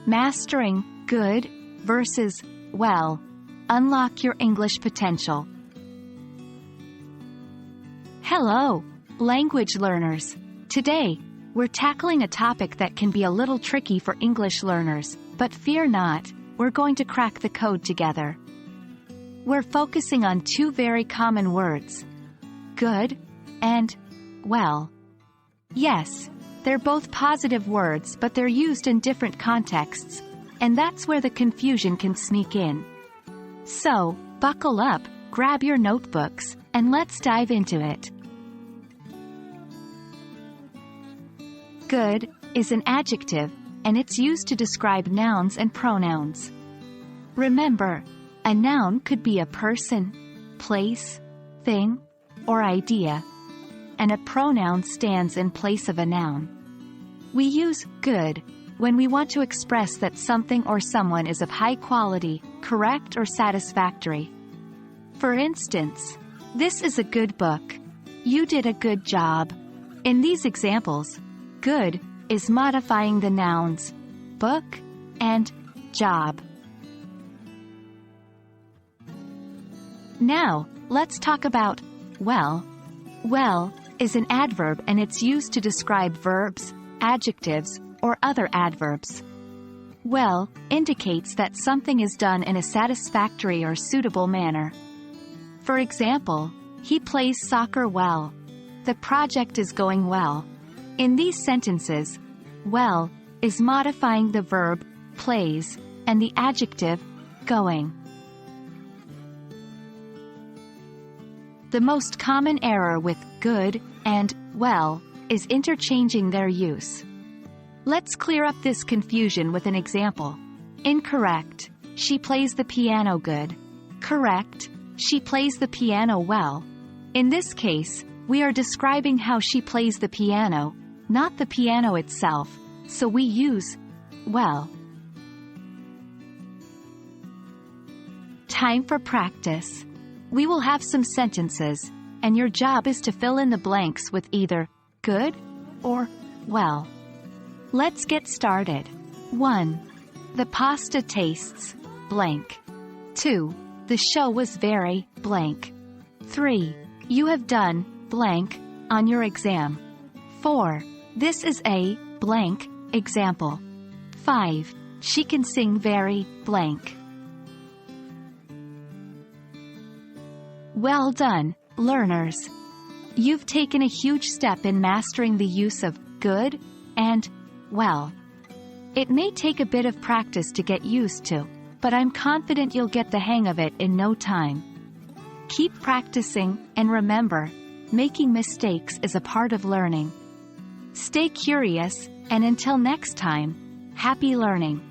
Mastering good versus well. Unlock your English potential. Hello, language learners. Today, we're tackling a topic that can be a little tricky for English learners, but fear not, we're going to crack the code together. We're focusing on two very common words, good and well. Yes, they're both positive words, but they're used in different contexts, and that's where the confusion can sneak in. So, buckle up, grab your notebooks, and let's dive into it. Good is an adjective, and it's used to describe nouns and pronouns. Remember, a noun could be a person, place, thing, or idea, and a pronoun stands in place of a noun. We use good when we want to express that something or someone is of high quality, correct, or satisfactory. For instance, this is a good book. You did a good job. In these examples, good is modifying the nouns book and job. Now, let's talk about well. Well is an adverb, and it's used to describe verbs, adjectives, or other adverbs. Well indicates that something is done in a satisfactory or suitable manner. For example, he plays soccer well. The project is going well. In these sentences, well is modifying the verb plays and the adjective going. The most common error with good and well is interchanging their use. Let's clear up this confusion with an example. Incorrect. She plays the piano good. Correct. She plays the piano well. In this case, we are describing how she plays the piano, not the piano itself, so we use well. Time for practice. We will have some sentences, and your job is to fill in the blanks with either good or well. Let's get started. 1. The pasta tastes blank. 2. The show was very blank. 3. You have done blank on your exam. 4. This is a blank example. 5. She can sing very blank. Well done, learners. You've taken a huge step in mastering the use of good and well. It may take a bit of practice to get used to, but I'm confident you'll get the hang of it in no time. Keep practicing, and remember, making mistakes is a part of learning. Stay curious, and until next time, happy learning.